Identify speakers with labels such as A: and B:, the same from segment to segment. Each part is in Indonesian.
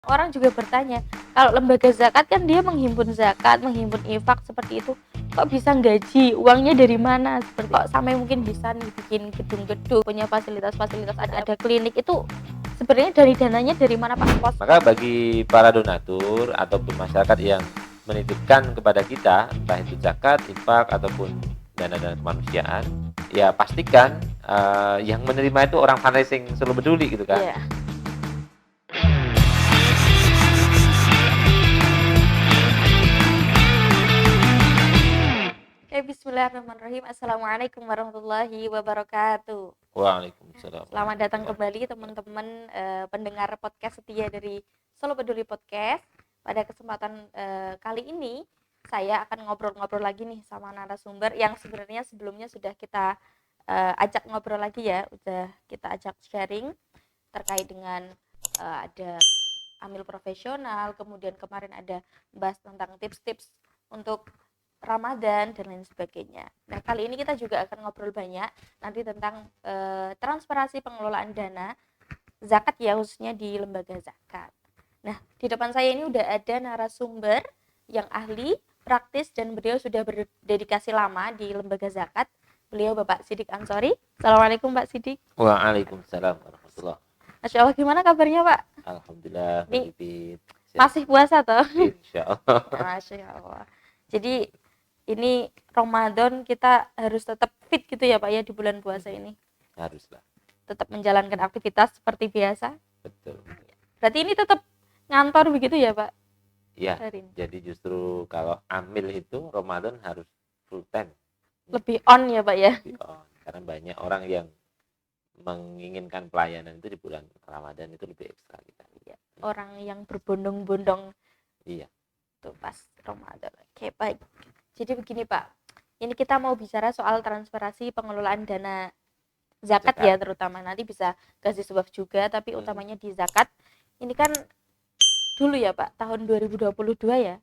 A: Orang juga bertanya, kalau lembaga zakat kan dia menghimpun zakat, menghimpun infak seperti itu, kok bisa gaji, uangnya dari mana? Seperti kok sampai mungkin bisa nih bikin gedung-gedung, punya fasilitas-fasilitas, ada klinik itu sebenarnya dari dananya dari mana Pak? Pos.
B: Maka bagi para donatur ataupun masyarakat yang menitipkan kepada kita, entah itu zakat, infak ataupun dana-dana kemanusiaan, ya pastikan yang menerima itu orang fundraising Solo Peduli gitu kan.
A: Iya. Bismillahirrahmanirrahim. Assalamualaikum warahmatullahi wabarakatuh.
B: Waalaikumsalam.
A: Selamat datang kembali teman-teman pendengar podcast setia dari Solo Peduli Podcast. Pada kesempatan kali ini saya akan ngobrol-ngobrol lagi nih sama narasumber yang sebenarnya sebelumnya sudah kita ajak ngobrol lagi ya, udah kita ajak sharing terkait dengan ada amil profesional, kemudian kemarin ada bahas tentang tips-tips untuk Ramadan dan lain sebagainya. Nah, kali ini kita juga akan ngobrol banyak nanti tentang transparansi pengelolaan dana zakat ya, khususnya di lembaga zakat. Nah, di depan saya ini udah ada narasumber yang ahli, praktis, dan beliau sudah berdedikasi lama di lembaga zakat. Beliau Bapak Sidik Ansori. Assalamualaikum Pak Sidik.
B: Waalaikumsalam warahmatullahi.
A: Masya Allah, gimana kabarnya Pak?
B: Alhamdulillah,
A: ini masih puasa toh?
B: Insya Allah.
A: Masya Allah. Jadi ini Ramadan kita harus tetap fit gitu ya Pak ya di bulan puasa ini.
B: Haruslah.
A: Tetap menjalankan aktivitas seperti biasa.
B: Betul.
A: Berarti ini tetap ngantor begitu ya Pak?
B: Iya. Jadi justru kalau amil itu Ramadan harus full time.
A: Lebih on ya Pak ya?
B: Lebih on. Karena banyak orang yang menginginkan pelayanan itu di bulan Ramadan itu lebih ekstra kita.
A: Ya, orang yang berbondong-bondong.
B: Iya.
A: Tuh pas Ramadan. Oke, baik. Jadi begini Pak, ini kita mau bicara soal transparansi pengelolaan dana zakat ya terutama, nanti bisa kasih sebab juga, tapi utamanya di zakat. Ini kan dulu ya Pak, tahun 2022 ya,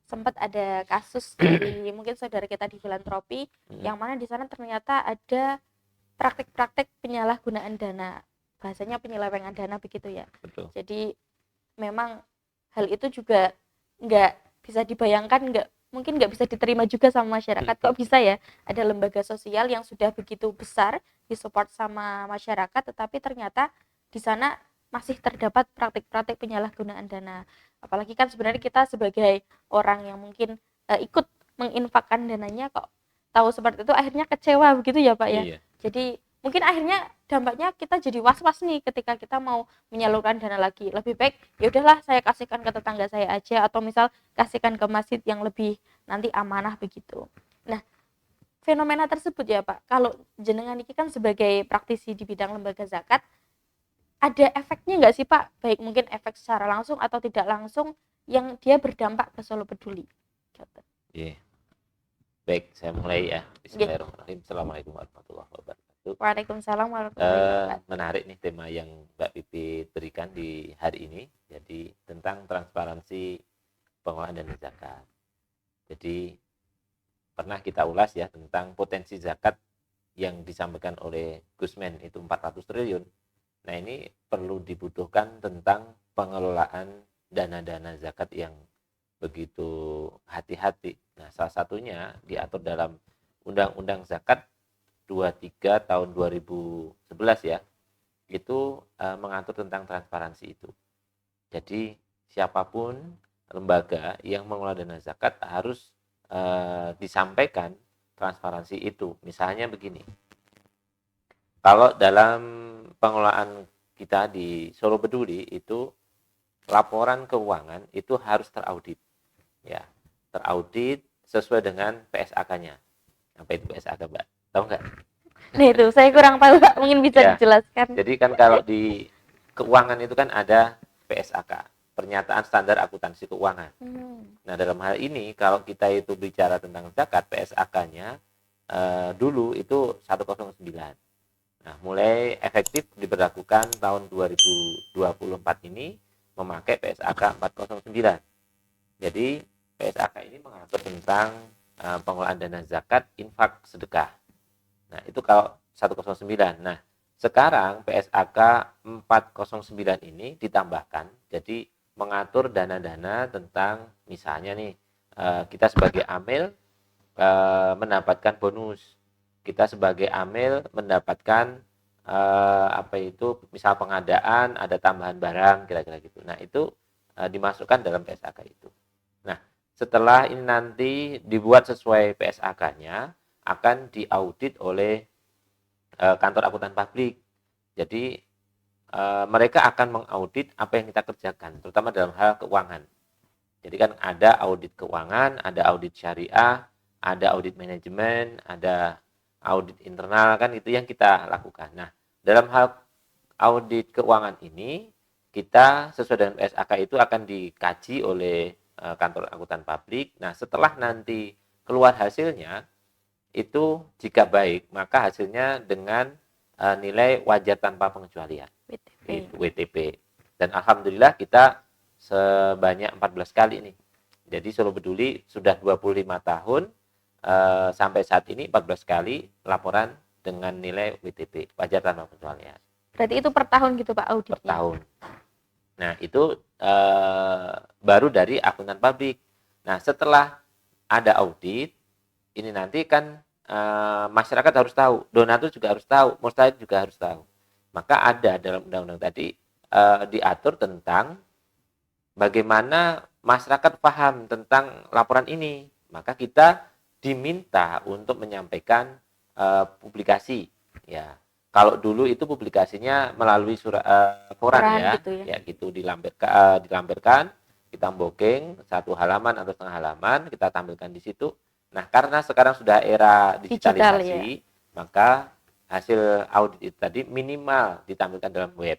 A: sempat ada kasus dari mungkin saudara kita di filantropi, yang mana di sana ternyata ada praktik-praktik penyalahgunaan dana, bahasanya penyelewengan dana begitu ya.
B: Betul.
A: Jadi memang hal itu juga nggak bisa dibayangkan, mungkin nggak bisa diterima juga sama masyarakat. Kok bisa ya ada lembaga sosial yang sudah begitu besar disupport sama masyarakat, tetapi ternyata di sana masih terdapat praktik-praktik penyalahgunaan dana. Apalagi kan sebenarnya kita sebagai orang yang mungkin ikut menginfakkan dananya, kok tahu seperti itu akhirnya kecewa begitu ya Pak ya. Iya. Jadi mungkin akhirnya dampaknya kita jadi was-was nih ketika kita mau menyalurkan dana lagi. Lebih baik ya udahlah saya kasihkan ke tetangga saya aja, atau misal kasihkan ke masjid yang lebih nanti amanah begitu. Nah, fenomena tersebut ya Pak, kalau jenengan ini kan sebagai praktisi di bidang lembaga zakat, ada efeknya nggak sih Pak? Baik mungkin efek secara langsung atau tidak langsung yang dia berdampak ke Solo Peduli.
B: Iya. Baik, saya mulai ya. Bismillahirrahmanirrahim. Assalamualaikum warahmatullahi wabarakatuh.
A: Waalaikumsalam warahmatullahi wabarakatuh.
B: Menarik nih tema yang Mbak Pipit berikan di hari ini. Jadi tentang transparansi pengelolaan dana zakat. Jadi pernah kita ulas ya tentang potensi zakat yang disampaikan oleh Gusmen itu 400 triliun. Nah ini perlu dibutuhkan tentang pengelolaan dana-dana zakat yang begitu hati-hati. Nah salah satunya diatur dalam Undang-Undang Zakat 23 tahun 2011 ya, itu mengatur tentang transparansi itu. Jadi siapapun lembaga yang mengelola dana zakat harus disampaikan transparansi itu. Misalnya begini, kalau dalam pengelolaan kita di Solo Peduli itu laporan keuangan itu harus teraudit, ya, teraudit sesuai dengan PSAK-nya. Apa itu PSAK, Mbak? Tahu nggak?
A: Nah itu saya kurang tahu Pak, mungkin bisa ya, dijelaskan.
B: Jadi kan kalau di keuangan itu kan ada PSAK, pernyataan standar akuntansi keuangan. Nah dalam hal ini kalau kita itu bicara tentang zakat, PSAK-nya dulu itu 109. Nah mulai efektif diberlakukan tahun 2024 ini memakai PSAK 409. Jadi PSAK ini mengatur tentang pengelolaan dana zakat, infak, sedekah. Nah, itu kalau 109. Nah, sekarang PSAK 409 ini ditambahkan. Jadi mengatur dana-dana tentang misalnya nih kita sebagai amil mendapatkan bonus, kita sebagai amil mendapatkan apa itu misal pengadaan ada tambahan barang kira-kira gitu. Nah itu dimasukkan dalam PSAK itu. Nah setelah ini nanti dibuat sesuai PSAK-nya akan diaudit oleh kantor akuntan publik. Jadi mereka akan mengaudit apa yang kita kerjakan, terutama dalam hal keuangan. Jadi kan ada audit keuangan, ada audit syariah, ada audit manajemen, ada audit internal, kan itu yang kita lakukan. Nah, dalam hal audit keuangan ini, kita sesuai dengan PSAK itu akan dikaji oleh kantor akuntan publik. Nah, setelah nanti keluar hasilnya, itu jika baik, maka hasilnya dengan nilai wajar tanpa pengecualian. WTP. Dan alhamdulillah kita sebanyak 14 kali nih. Jadi Solo Peduli sudah 25 tahun sampai saat ini 14 kali laporan dengan nilai WTP, wajar tanpa pengecualian.
A: Berarti itu per tahun gitu Pak auditnya?
B: Per tahun. Nah, itu baru dari akuntan publik. Nah, setelah ada audit, ini nanti kan masyarakat harus tahu, donatur juga harus tahu, mustahil juga harus tahu. Maka ada dalam undang-undang tadi diatur tentang bagaimana masyarakat paham tentang laporan ini. Maka kita diminta untuk menyampaikan publikasi. Ya, kalau dulu itu publikasinya melalui surat koran ya,
A: gitu ya.
B: Ya gitu dilampirkan, kita booking 1 halaman atau setengah halaman, kita tampilkan di situ. Nah, karena sekarang sudah era digitalisasi, maka hasil audit itu tadi minimal ditampilkan dalam web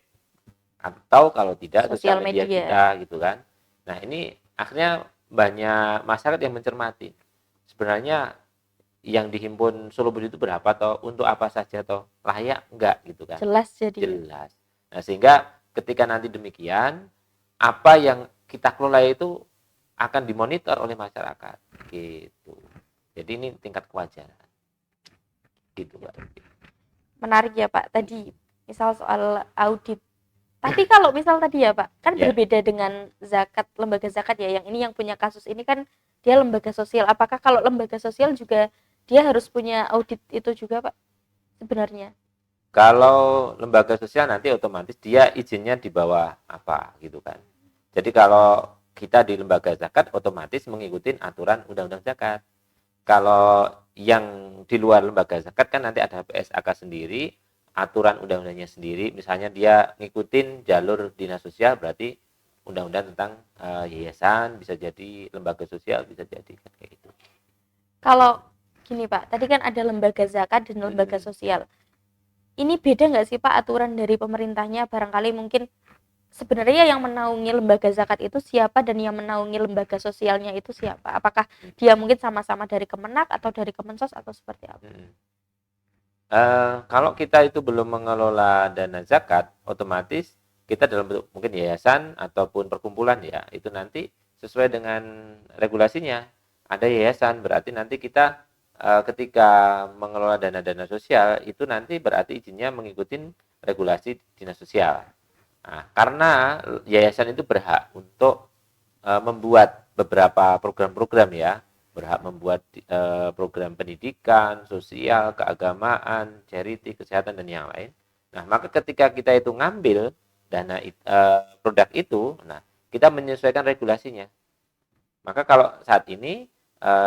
B: atau kalau tidak sosial media kita gitu kan. Nah, ini akhirnya banyak masyarakat yang mencermati sebenarnya yang dihimpun Solo Peduli itu berapa toh, untuk apa saja toh, layak enggak gitu kan.
A: Jelas jadi.
B: Jelas. Nah, sehingga ketika nanti demikian, apa yang kita kelola itu akan dimonitor oleh masyarakat gitu. Jadi ini tingkat kewajaran gitu Pak.
A: Menarik ya Pak tadi misal soal audit. Tapi kalau misal tadi ya Pak kan berbeda dengan zakat, lembaga zakat ya, yang ini yang punya kasus ini kan dia lembaga sosial. Apakah kalau lembaga sosial juga dia harus punya audit itu juga Pak sebenarnya?
B: Kalau lembaga sosial nanti otomatis dia izinnya di bawah apa gitu kan. Jadi kalau kita di lembaga zakat otomatis mengikuti aturan undang-undang zakat. Kalau yang di luar lembaga zakat kan nanti ada PSAK sendiri, aturan undang-undangnya sendiri. Misalnya dia ngikutin jalur dinas sosial, berarti undang-undang tentang yayasan, bisa jadi lembaga sosial, bisa jadi kayak gitu.
A: Kalau gini Pak, tadi kan ada lembaga zakat dan lembaga sosial. Ini beda nggak sih Pak aturan dari pemerintahnya? Barangkali mungkin sebenarnya yang menaungi lembaga zakat itu siapa dan yang menaungi lembaga sosialnya itu siapa? Apakah dia mungkin sama-sama dari Kemenak atau dari Kemensos atau seperti apa?
B: Kalau kita itu belum mengelola dana zakat, otomatis kita dalam bentuk mungkin yayasan ataupun perkumpulan ya, itu nanti sesuai dengan regulasinya. Ada yayasan berarti nanti kita ketika mengelola dana-dana sosial itu nanti berarti izinnya mengikuti regulasi dinas sosial. Nah, karena yayasan itu berhak untuk membuat beberapa program-program ya, berhak membuat program pendidikan, sosial, keagamaan, charity, kesehatan dan yang lain. Nah, maka ketika kita itu ngambil dana produk itu, nah kita menyesuaikan regulasinya. Maka kalau saat ini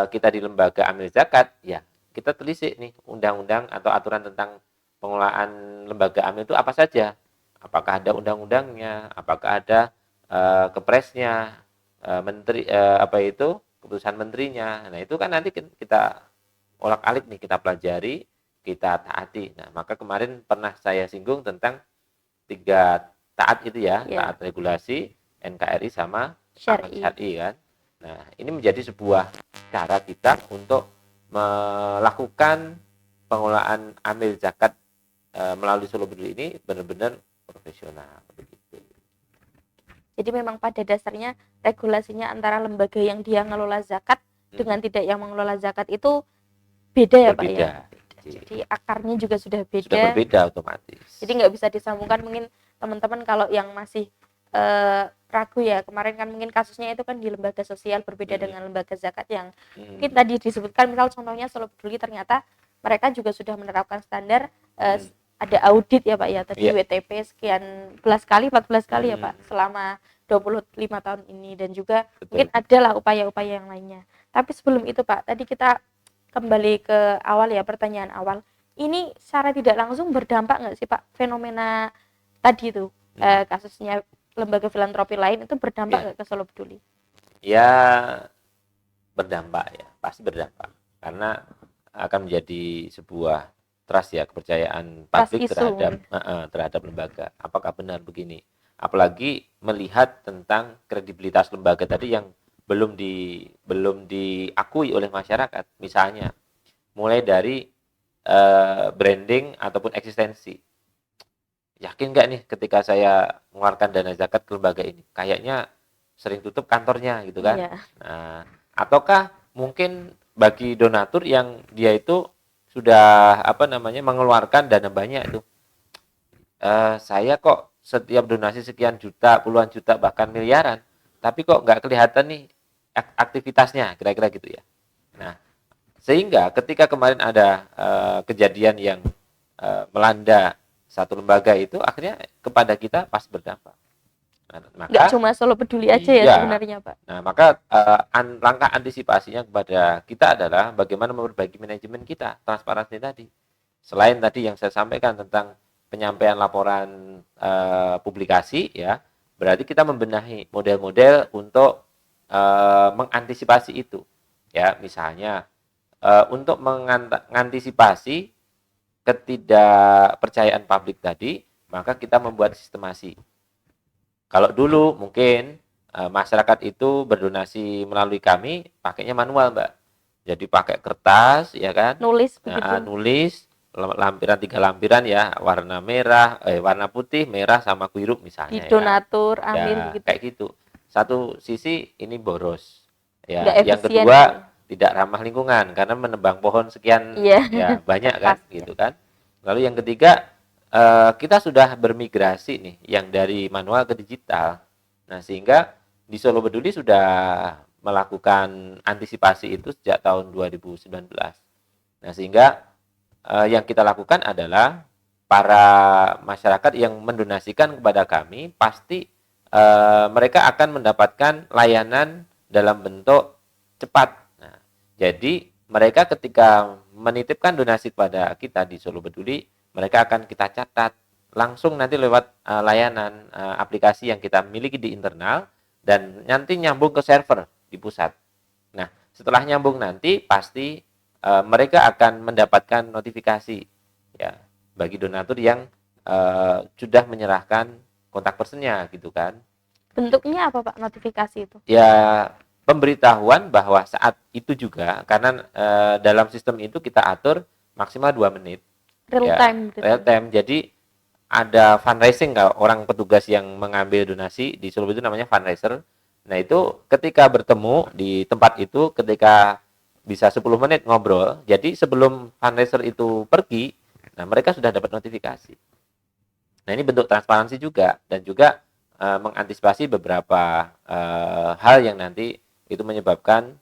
B: kita di lembaga amil zakat, ya kita telisik nih undang-undang atau aturan tentang pengelolaan lembaga amil itu apa saja. Apakah ada undang-undangnya, apakah ada kepresnya, menteri apa itu keputusan menterinya. Nah, itu kan nanti kita olak-alik nih, kita pelajari, kita taati. Nah, maka kemarin pernah saya singgung tentang 3 taat itu ya, taat regulasi, NKRI sama syar'i kan. Nah, ini menjadi sebuah cara kita untuk melakukan pengelolaan amil zakat melalui Solo Peduli ini benar-benar profesional begitu.
A: Jadi memang pada dasarnya regulasinya antara lembaga yang dia ngelola zakat dengan tidak yang mengelola zakat itu beda ya Pak ya? Jadi akarnya juga sudah beda.
B: Sudah berbeda otomatis.
A: Jadi nggak bisa disambungkan, mungkin teman-teman kalau yang masih ragu ya. Kemarin kan mungkin kasusnya itu kan di lembaga sosial, berbeda
B: Mm-mm.
A: dengan lembaga zakat yang mungkin
B: Mm-mm.
A: tadi disebutkan, misal contohnya Solo Peduli, ternyata mereka juga sudah menerapkan standar,
B: Mm-mm.
A: ada audit ya Pak ya, tadi
B: Iya.
A: WTP sekian belas kali, 14 kali ya
B: Mm-mm.
A: Pak, selama 25 tahun ini, dan juga mungkin
B: Betul.
A: adalah upaya-upaya yang lainnya. Tapi sebelum itu Pak, tadi kita kembali ke awal ya, pertanyaan awal. Ini secara tidak langsung berdampak nggak sih Pak, fenomena tadi itu,
B: Mm.
A: kasusnya lembaga filantropi lain itu berdampak
B: Ya,
A: nggak ke Solo Peduli?
B: ya berdampak ya, pasti berdampak. Karena akan menjadi sebuah trust ya, kepercayaan
A: Trust
B: publik
A: issue
B: terhadap
A: mungkin.
B: terhadap lembaga. Apakah benar begini? Apalagi melihat tentang kredibilitas lembaga tadi yang belum diakui oleh masyarakat. Misalnya, mulai dari branding ataupun eksistensi. Yakin nggak nih ketika saya mengeluarkan dana zakat ke lembaga ini? Kayaknya sering tutup kantornya gitu kan.
A: Iya.
B: Nah, ataukah mungkin bagi donatur yang dia itu sudah apa namanya mengeluarkan dana banyak itu, saya kok setiap donasi sekian juta, puluhan juta, bahkan miliaran, tapi kok nggak kelihatan nih aktivitasnya, kira-kira gitu ya. Nah, sehingga ketika kemarin ada kejadian yang melanda satu lembaga itu, akhirnya kepada kita pasti berdampak. Nah,
A: Nggak
B: maka
A: cuma Solo Peduli aja ya
B: iya,
A: sebenarnya Pak.
B: nah maka langkah antisipasinya kepada kita adalah bagaimana memperbaiki manajemen kita, transparansi tadi. Selain tadi yang saya sampaikan tentang penyampaian laporan publikasi ya, berarti kita membenahi model-model untuk mengantisipasi itu. Ya, misalnya untuk mengantisipasi ketidakpercayaan publik tadi, maka kita membuat sistemasi. Kalau dulu mungkin masyarakat itu berdonasi melalui kami pakainya manual, Mbak. Jadi pakai kertas, ya kan?
A: Nulis
B: Nah,
A: begitu
B: nulis lampiran 3 lampiran ya, warna merah, warna putih, merah sama biru
A: di
B: misalnya ya.
A: donatur,
B: Ya,
A: amil begitu.
B: kayak gitu. Satu sisi ini boros.
A: Nggak
B: Ya, yang
A: efisien gitu.
B: kedua tidak ramah lingkungan karena menebang pohon sekian
A: Iya.
B: ya banyak kan
A: Kertas ya.
B: gitu kan. Lalu yang ketiga kita sudah bermigrasi nih yang dari manual ke digital. Nah, sehingga di Solo Peduli sudah melakukan antisipasi itu sejak tahun 2019. Nah, sehingga yang kita lakukan adalah para masyarakat yang mendonasikan kepada kami pasti mereka akan mendapatkan layanan dalam bentuk cepat. Nah, jadi mereka ketika menitipkan donasi kepada kita di Solo Peduli, mereka akan kita catat langsung nanti lewat layanan aplikasi yang kita miliki di internal dan nanti nyambung ke server di pusat. Nah, setelah nyambung nanti pasti mereka akan mendapatkan notifikasi ya bagi donatur yang sudah menyerahkan kontak personnya gitu kan.
A: Bentuknya apa Pak notifikasi itu?
B: Ya pemberitahuan bahwa saat itu juga karena dalam sistem itu kita atur maksimal 2 menit
A: Real
B: ya
A: time gitu.
B: real time. Jadi ada fundraising kalau orang petugas yang mengambil donasi di Solo itu namanya fundraiser. Nah, itu ketika bertemu di tempat itu ketika bisa 10 menit ngobrol. Jadi sebelum fundraiser itu pergi, nah mereka sudah dapat notifikasi. Nah, ini bentuk transparansi juga dan juga mengantisipasi beberapa hal yang nanti itu menyebabkan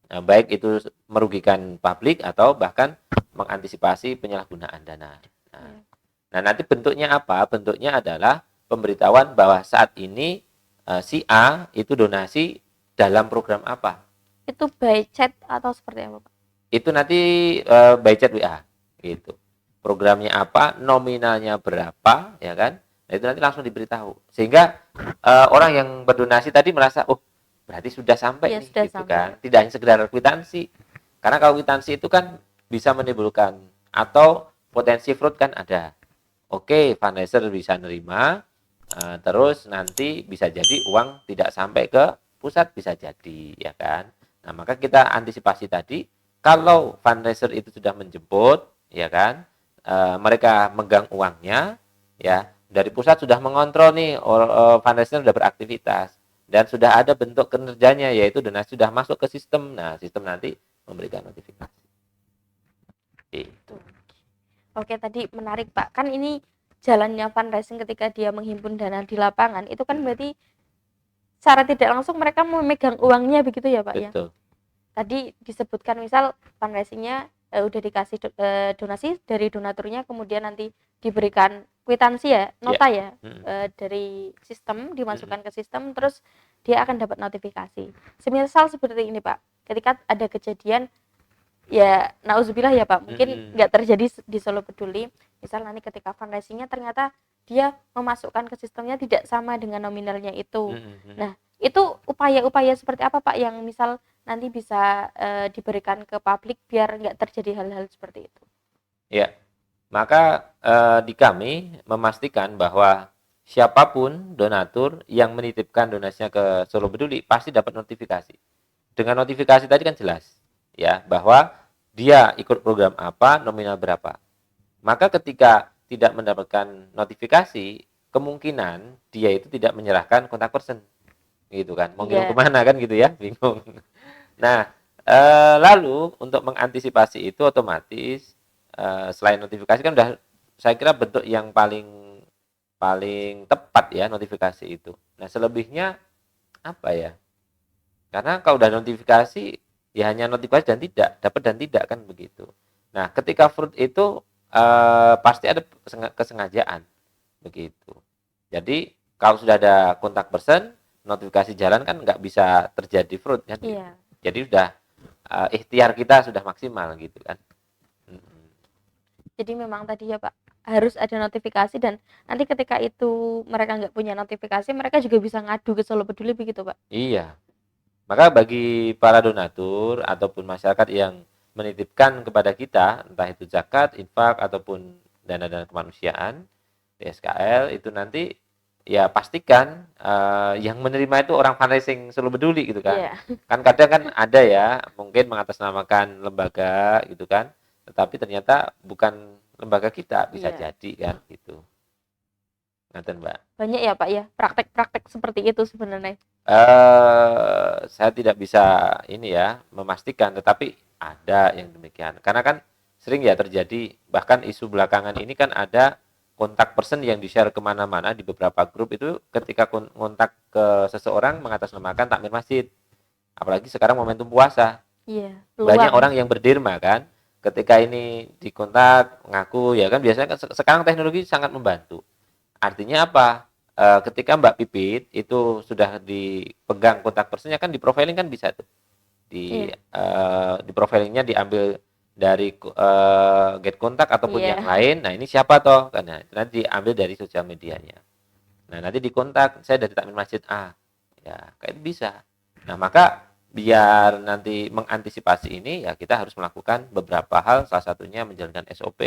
B: baik itu merugikan publik atau bahkan mengantisipasi penyalahgunaan dana. Nah, nah, nanti bentuknya apa? Bentuknya adalah pemberitahuan bahwa saat ini si A itu donasi dalam program apa.
A: Itu by chat atau seperti apa Pak?
B: Itu nanti by chat WA gitu. Programnya apa, nominalnya berapa, ya kan? Nah, itu nanti langsung diberitahu. Sehingga orang yang berdonasi tadi merasa, oh, berarti sudah sampai
A: Iya
B: nih,
A: sudah
B: gitu
A: sampai.
B: kan? Tidak hanya sekedar kwitansi. Karena kalau kwitansi itu kan bisa menimbulkan atau potensi fraud kan ada. Oke, fundraiser bisa nerima, terus nanti bisa jadi uang tidak sampai ke pusat bisa jadi, ya kan? Nah, maka kita antisipasi tadi, kalau fundraiser itu sudah menjemput, ya kan? Mereka megang uangnya, ya, dari pusat sudah mengontrol nih, fundraiser sudah beraktivitas dan sudah ada bentuk kinerjanya yaitu donasi sudah masuk ke sistem. Nah, sistem nanti memberikan notifikasi. Itu.
A: Oke, tadi menarik Pak. Kan ini jalannya fundraising ketika dia menghimpun dana di lapangan itu kan berarti secara tidak langsung mereka memegang uangnya begitu ya Pak ya.
B: Betul.
A: Tadi disebutkan misal fundraisingnya udah dikasih donasi dari donaturnya, kemudian nanti diberikan kwitansi ya, nota ya, dari sistem dimasukkan ke sistem, terus dia akan dapat notifikasi. Semisal seperti ini Pak, ketika ada kejadian ya nauzubillah ya Pak, mungkin nggak terjadi di Solo Peduli, misal nanti ketika fundraisingnya ternyata dia memasukkan ke sistemnya tidak sama dengan nominalnya itu. Nah, itu upaya-upaya seperti apa Pak yang misal nanti bisa diberikan ke publik biar nggak terjadi hal-hal seperti itu?
B: Ya, maka di kami memastikan bahwa siapapun donatur yang menitipkan donasinya ke Solo Peduli pasti dapat notifikasi. Dengan notifikasi tadi kan jelas ya bahwa dia ikut program apa, nominal berapa. Maka ketika tidak mendapatkan notifikasi, kemungkinan dia itu tidak menyerahkan kontak person, gitu kan? Mau ngirim kemana kan gitu ya, bingung. Nah, lalu untuk mengantisipasi itu otomatis selain notifikasi kan udah saya kira bentuk yang paling tepat ya notifikasi itu. Nah, selebihnya apa ya? Karena kalau udah notifikasi ya hanya notifikasi dan tidak, dapat dan tidak kan begitu. Nah, ketika fraud itu pasti ada kesengajaan begitu. Jadi kalau sudah ada kontak person, notifikasi jalan kan nggak bisa terjadi fraud kan.
A: Iya.
B: Jadi sudah ikhtiar kita sudah maksimal gitu kan.
A: Jadi memang tadi ya Pak harus ada notifikasi, dan nanti ketika itu mereka nggak punya notifikasi, mereka juga bisa ngadu ke Solo Peduli begitu Pak?
B: Iya. Maka bagi para donatur ataupun masyarakat yang menitipkan kepada kita, entah itu zakat, infak, ataupun dana-dana kemanusiaan, DSKL, itu nanti ya pastikan yang menerima itu orang fundraising Solo Peduli gitu kan. Kan kadang kan ada ya, mungkin mengatasnamakan lembaga gitu kan, tetapi ternyata bukan lembaga kita, bisa jadi kan gitu. Ngaten Mbak.
A: Banyak ya Pak ya praktek-praktek seperti itu sebenarnya.
B: Saya tidak bisa ini ya memastikan, tetapi ada yang demikian. Karena kan sering ya terjadi, bahkan isu belakangan ini kan ada kontak person yang di-share kemana-mana di beberapa grup itu ketika kontak ke seseorang mengatasnamakan takmir masjid. Apalagi sekarang momentum puasa.
A: Iya.
B: Banyak orang yang berderma kan. Ketika ini dikontak, ngaku ya kan biasanya kan sekarang teknologi sangat membantu. Artinya apa? Ketika Mbak Pipit itu sudah dipegang kontak personnya kan di profiling kan bisa tuh. Di profilingnya diambil dari get kontak ataupun yang lain. Nah, ini siapa toh? Karena itu nanti diambil dari sosial medianya. Nah, nanti dikontak, saya dari takmir masjid A. Ya, kayak bisa. Nah, maka biar nanti mengantisipasi ini ya kita harus melakukan beberapa hal, salah satunya menjalankan SOP,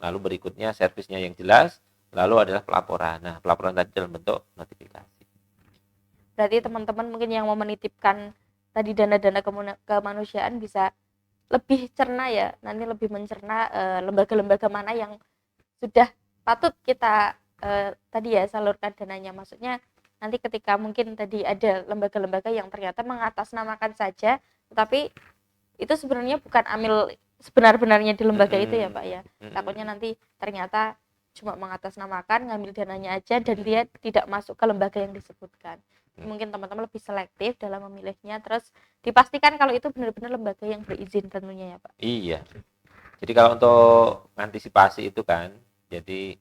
B: lalu berikutnya servisnya yang jelas, lalu adalah pelaporan. Nah, pelaporan tadi dalam bentuk notifikasi.
A: Berarti teman-teman mungkin yang mau menitipkan tadi dana-dana kemanusiaan bisa lebih cerna ya, nanti lebih mencerna lembaga-lembaga mana yang sudah patut kita tadi ya salurkan dananya. Maksudnya nanti ketika mungkin tadi ada lembaga-lembaga yang ternyata mengatasnamakan saja, tetapi itu sebenarnya bukan amil sebenar-benarnya di lembaga itu ya Pak ya. Takutnya nanti ternyata cuma mengatasnamakan, ngambil dananya aja dan dia tidak masuk ke lembaga yang disebutkan. Mungkin teman-teman lebih selektif dalam memilihnya, terus dipastikan kalau itu benar-benar lembaga yang berizin tentunya ya Pak.
B: Iya. Jadi kalau untuk antisipasi itu kan, jadi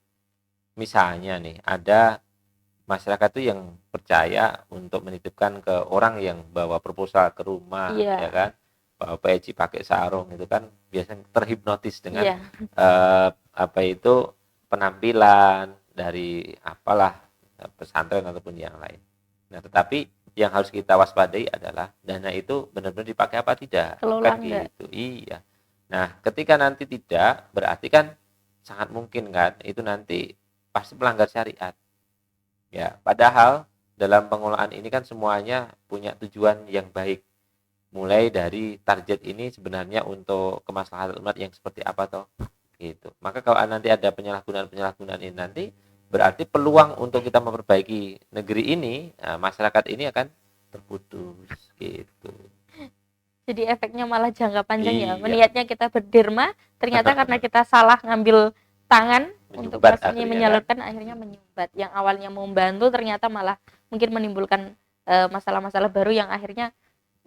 B: misalnya nih ada masyarakat tuh yang percaya untuk menitipkan ke orang yang bawa proposal ke rumah, ya kan, bawa peci pakai sarung itu kan biasanya terhipnotis dengan apa itu penampilan dari apalah pesantren ataupun yang lain. Nah, tetapi yang harus kita waspadai adalah dana itu benar-benar dipakai apa tidak, kan gitu. Iya. Nah, ketika nanti tidak, berarti kan sangat mungkin kan itu nanti pasti melanggar syariat. Ya, padahal dalam pengelolaan ini kan semuanya punya tujuan yang baik. Mulai dari target ini sebenarnya untuk kemaslahatan umat yang seperti apa toh? Gitu. Maka kalau nanti ada penyalahgunaan ini nanti berarti peluang untuk kita memperbaiki negeri ini, masyarakat ini akan terputus gitu.
A: Jadi efeknya malah jangka panjang ya. Niatnya kita berderma, ternyata karena kita salah ngambil tangan untuk
B: Menyumbat
A: maksudnya
B: akhirnya kan.
A: menyalurkan akhirnya menyumbat. Yang awalnya membantu ternyata malah mungkin menimbulkan masalah-masalah baru yang akhirnya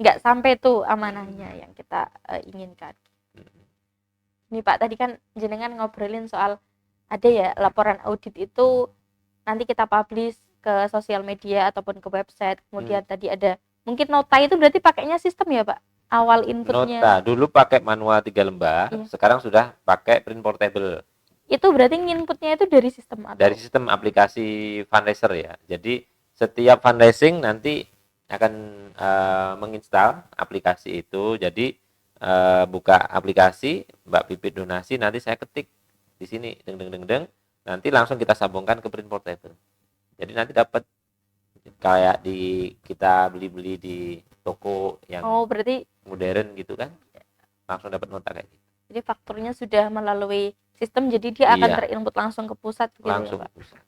A: nggak sampai tuh amanahnya yang kita inginkan. Ini Pak, tadi kan jenengan ngobrolin soal ada ya laporan audit itu nanti kita publish ke sosial media ataupun ke website. Kemudian tadi ada mungkin nota itu berarti pakainya sistem ya Pak? Awal inputnya.
B: Nota dulu pakai manual 3 lembar,
A: Iya.
B: sekarang sudah pakai print portable.
A: Itu berarti inputnya itu dari sistem atau?
B: Dari sistem aplikasi fundraiser ya. Jadi setiap fundraising nanti akan menginstal aplikasi itu. Jadi buka aplikasi Mbak Pipit donasi, nanti saya ketik di sini deng deng deng deng, nanti langsung kita sambungkan ke print portable. Jadi nanti dapat kayak di kita beli-beli di toko yang
A: berarti
B: modern gitu kan, langsung dapat nota kayak gitu.
A: jadi fakturnya sudah melalui sistem, jadi dia akan
B: Iya.
A: terinput langsung ke pusat gitu
B: Langsung
A: ya Pak.
B: pusat.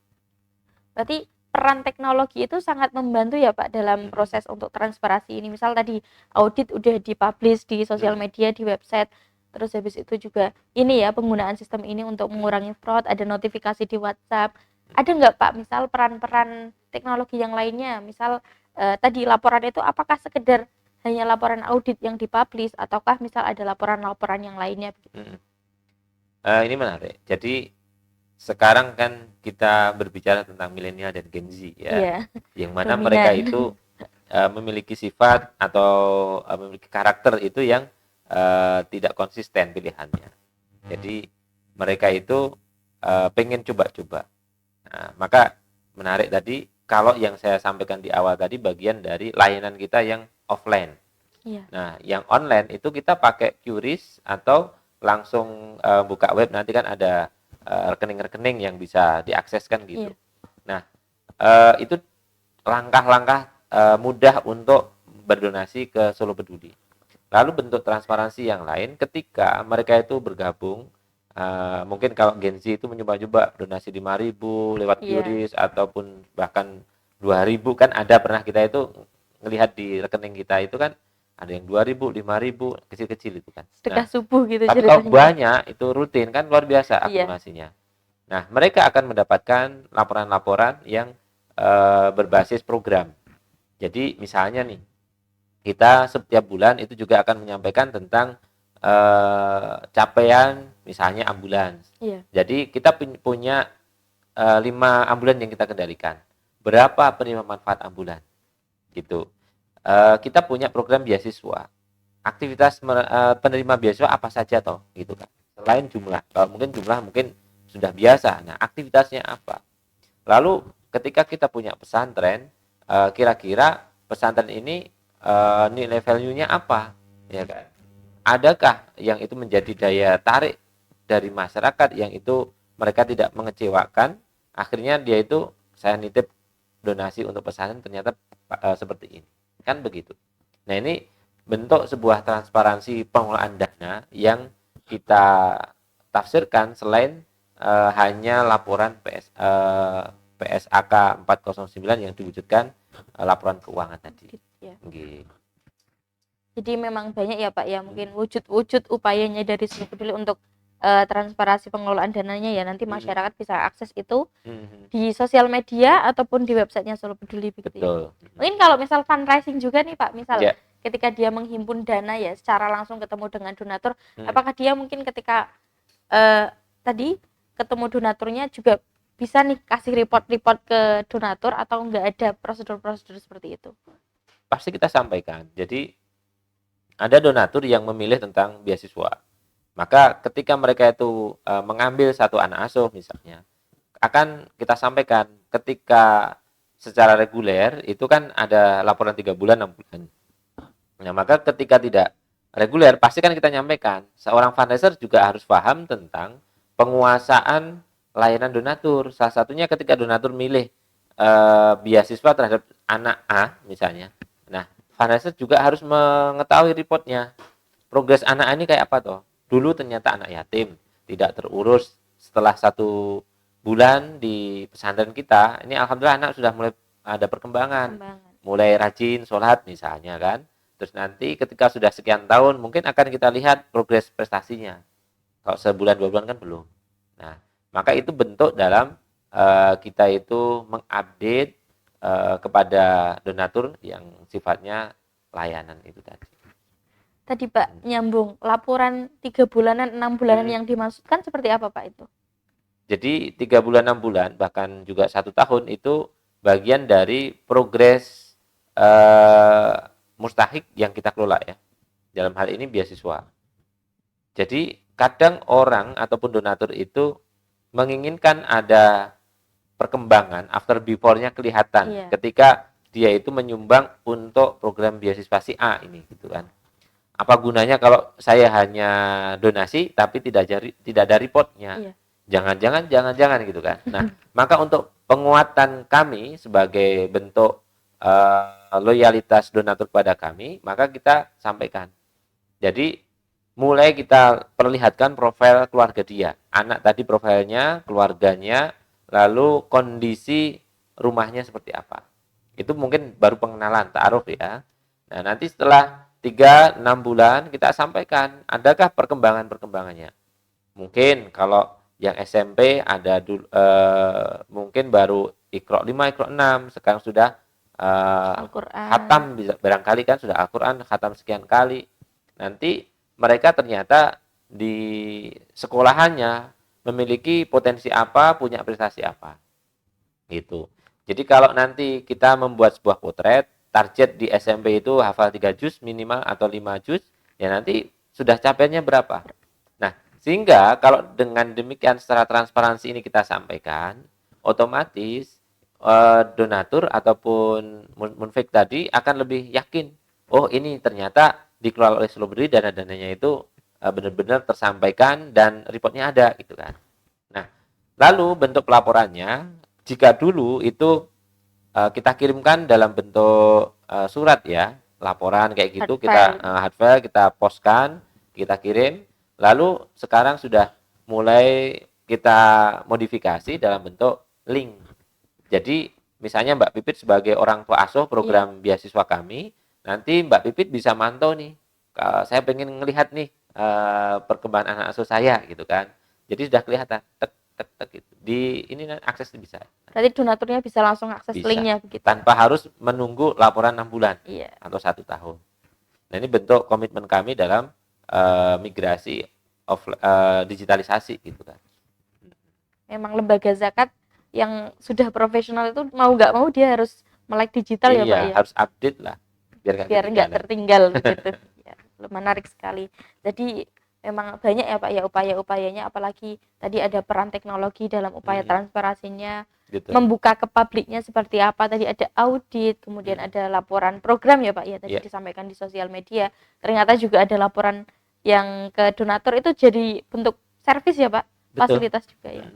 A: Berarti peran teknologi itu sangat membantu ya Pak dalam proses untuk transparansi ini. Misal tadi audit udah dipublish di sosial media, di website, terus habis itu juga ini ya penggunaan sistem ini untuk mengurangi fraud, ada notifikasi di WhatsApp. Ada nggak Pak misal peran-peran teknologi yang lainnya? Misal tadi laporan itu apakah sekedar hanya laporan audit yang dipublish ataukah misal ada laporan-laporan yang lainnya begitu?
B: Ini menarik. Jadi sekarang kan kita berbicara tentang milenial dan Gen Z ya,
A: Iya,
B: yang mana
A: dominan.
B: mereka itu memiliki sifat atau memiliki karakter itu yang tidak konsisten pilihannya. Jadi mereka itu pengen coba-coba. Nah, maka menarik tadi kalau yang saya sampaikan di awal tadi bagian dari layanan kita yang offline.
A: Iya.
B: Nah, yang online itu kita pakai QRIS atau langsung buka web, nanti kan ada rekening-rekening yang bisa diakseskan gitu.
A: Iya.
B: Nah, itu langkah-langkah mudah untuk berdonasi ke Solo Peduli. Lalu bentuk transparansi yang lain ketika mereka itu bergabung, mungkin kalau Gen Z itu mencoba-coba donasi 5.000 lewat QRIS ataupun bahkan 2.000, kan ada pernah kita itu ngelihat di rekening kita itu kan ada yang 2.000, 5.000, kecil-kecil itu kan.
A: Sedekah subuh gitu
B: Tapi kalau
A: ceritanya.
B: banyak itu rutin kan luar biasa
A: Iya.
B: akumulasinya. Nah, mereka akan mendapatkan laporan-laporan yang berbasis program. Jadi misalnya nih, kita setiap bulan itu juga akan menyampaikan tentang capaian misalnya ambulans.
A: Iya.
B: Jadi kita punya 5 ambulans yang kita kendalikan. Berapa penerima manfaat ambulans? Gitu. Kita punya program beasiswa. Aktivitas penerima beasiswa apa saja toh, gitu kan. Selain jumlah, kalau mungkin jumlah mungkin sudah biasa. Nah, aktivitasnya apa? Lalu ketika kita punya pesantren, kira-kira pesantren ini nilai value-nya apa, ya kan? Adakah yang itu menjadi daya tarik dari masyarakat yang itu mereka tidak mengecewakan, akhirnya dia itu saya nitip donasi untuk pesantren ternyata seperti ini, kan begitu. Nah, ini bentuk sebuah transparansi pengelolaan dana yang kita tafsirkan selain hanya laporan PSAK 409 yang diwujudkan laporan keuangan tadi.
A: Ya.
B: Gitu.
A: Jadi memang banyak ya Pak ya mungkin wujud-wujud upayanya dari Solo Peduli untuk transparansi pengelolaan dananya ya, nanti masyarakat bisa akses itu di sosial media ataupun di websitenya Solo Peduli begitu.
B: Betul.
A: Ya. Mungkin kalau misal fundraising juga nih Pak, misal
B: Ya.
A: ketika dia menghimpun dana ya secara langsung ketemu dengan donatur, apakah dia mungkin ketika tadi ketemu donaturnya juga bisa nih kasih report-report ke donatur atau enggak ada prosedur-prosedur seperti itu?
B: Pasti kita sampaikan. Jadi ada donatur yang memilih tentang beasiswa. Maka ketika mereka itu mengambil satu anak asuh misalnya, akan kita sampaikan ketika secara reguler itu kan ada laporan 3 bulan, 6 bulan. Nah, maka ketika tidak reguler pasti kan kita nyampaikan. Seorang fundraiser juga harus paham tentang penguasaan layanan donatur. Salah satunya ketika donatur milih beasiswa terhadap anak A misalnya. Nah, fundraiser juga harus mengetahui reportnya. Progres anak ini kayak apa toh? Dulu ternyata anak yatim, tidak terurus. Setelah 1 bulan di pesantren kita, ini alhamdulillah anak sudah mulai ada perkembangan. Mulai rajin sholat misalnya kan. Terus nanti ketika sudah sekian tahun, mungkin akan kita lihat progres prestasinya. Kalau sebulan 2 bulan kan belum. Nah, Maka itu bentuk dalam kita itu mengupdate kepada donatur yang sifatnya layanan itu tadi.
A: Tadi Pak nyambung laporan 3 bulanan, 6 bulanan yang dimaksudkan seperti apa Pak itu?
B: Jadi 3 bulan, 6 bulan, bahkan juga 1 tahun itu bagian dari progres mustahik yang kita kelola ya. Dalam hal ini beasiswa. Jadi kadang orang ataupun donatur itu menginginkan ada perkembangan after before-nya kelihatan ketika dia itu menyumbang untuk program beasiswa si A ini gitu kan. Apa gunanya kalau saya hanya donasi tapi tidak ada reportnya? Jangan gitu kan. Nah, maka untuk penguatan kami sebagai bentuk loyalitas donatur kepada kami, maka kita sampaikan. Jadi mulai kita perlihatkan profil keluarga dia. Anak tadi profilnya, keluarganya, lalu kondisi rumahnya seperti apa. Itu mungkin baru pengenalan, ta'aruf ya. Nah, nanti setelah 3-6 bulan kita sampaikan, adakah perkembangannya. Mungkin kalau yang SMP ada mungkin baru Iqra 5, Iqra 6, sekarang sudah khatam, barangkali kan sudah Al-Quran, khatam sekian kali. Nanti mereka ternyata di sekolahannya memiliki potensi apa, punya prestasi apa. Gitu. Jadi kalau nanti kita membuat sebuah potret, target di SMP itu hafal 3 juz minimal atau 5 juz, ya nanti sudah capainya berapa. Nah, sehingga kalau dengan demikian secara transparansi ini kita sampaikan, otomatis donatur ataupun munfik tadi akan lebih yakin, oh ini ternyata dikelola oleh Slowberry, dana-dananya itu benar-benar tersampaikan dan reportnya ada gitu kan. Nah, lalu bentuk pelaporannya, jika dulu itu kita kirimkan dalam bentuk surat ya, laporan kayak gitu, kita hard file, kita postkan, kita kirim. Lalu sekarang sudah mulai kita modifikasi dalam bentuk link. Jadi misalnya Mbak Pipit sebagai orang tua asuh program beasiswa kami, nanti Mbak Pipit bisa mantau nih, saya pengen ngelihat nih perkembangan anak asuh saya gitu kan. Jadi sudah kelihatan tek gitu. Di ini akses bisa.
A: Berarti donaturnya bisa langsung akses linknya begitu.
B: Tanpa harus menunggu laporan 6 bulan atau 1 tahun. Nah, ini bentuk komitmen kami dalam migrasi digitalisasi gitu kan.
A: Memang lembaga zakat yang sudah profesional itu mau nggak mau dia harus melek digital ya Pak ya.
B: Harus update lah
A: biar nggak tertinggal gitu. Ya, menarik sekali. Jadi memang banyak ya Pak ya upaya-upayanya, apalagi tadi ada peran teknologi dalam upaya transparansinya, gitu. Membuka ke publiknya seperti apa, tadi ada audit, kemudian ada laporan program ya Pak ya, tadi disampaikan di sosial media, ternyata juga ada laporan yang ke donatur, itu jadi bentuk servis ya Pak. Betul. Fasilitas juga ya.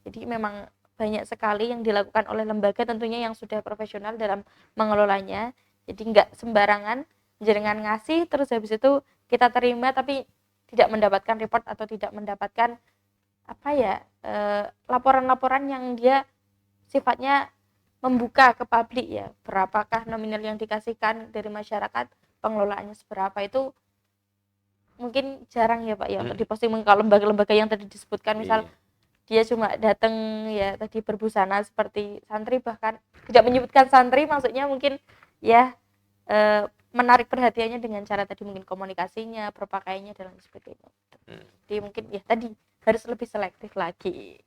A: Jadi memang banyak sekali yang dilakukan oleh lembaga tentunya yang sudah profesional dalam mengelolanya. Jadi nggak sembarangan jenengan ngasih terus habis itu kita terima tapi tidak mendapatkan report atau tidak mendapatkan apa ya laporan-laporan yang dia sifatnya membuka ke publik ya, berapakah nominal yang dikasihkan dari masyarakat, pengelolaannya seberapa, itu mungkin jarang ya Pak ya untuk diposting. Kalau lembaga-lembaga yang tadi disebutkan misal dia cuma datang ya tadi berbusana seperti santri, bahkan tidak menyebutkan santri, maksudnya mungkin ya menarik perhatiannya dengan cara tadi mungkin komunikasinya, berpakaiannya dan lain sebagainya. Jadi mungkin ya tadi harus lebih selektif lagi.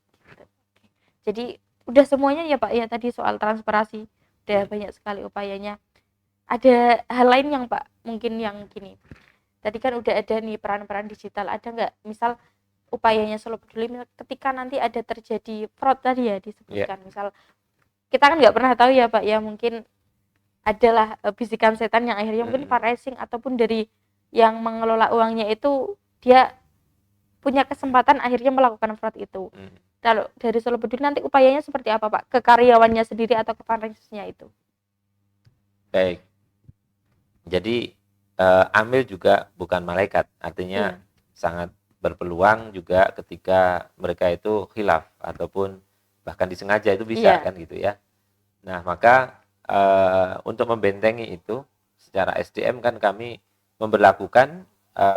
A: Jadi udah semuanya ya Pak ya tadi soal transparansi udah banyak sekali upayanya. Ada hal lain yang Pak mungkin yang gini. Tadi kan udah ada nih peran-peran digital, ada nggak misal upayanya Solo Peduli ketika nanti ada terjadi fraud tadi ya disebutkan, misal kita kan nggak pernah tahu ya Pak ya, mungkin adalah bisikan setan yang akhirnya mungkin fundraising ataupun dari yang mengelola uangnya itu dia punya kesempatan akhirnya melakukan fraud itu. Kalau dari Solo Peduli nanti upayanya seperti apa Pak? Ke karyawannya sendiri atau ke fundraisingnya itu?
B: Baik. Jadi amil juga bukan malaikat, artinya sangat berpeluang juga ketika mereka itu khilaf ataupun bahkan disengaja itu bisa kan gitu ya. Nah, maka untuk membentengi itu secara SDM kan kami memberlakukan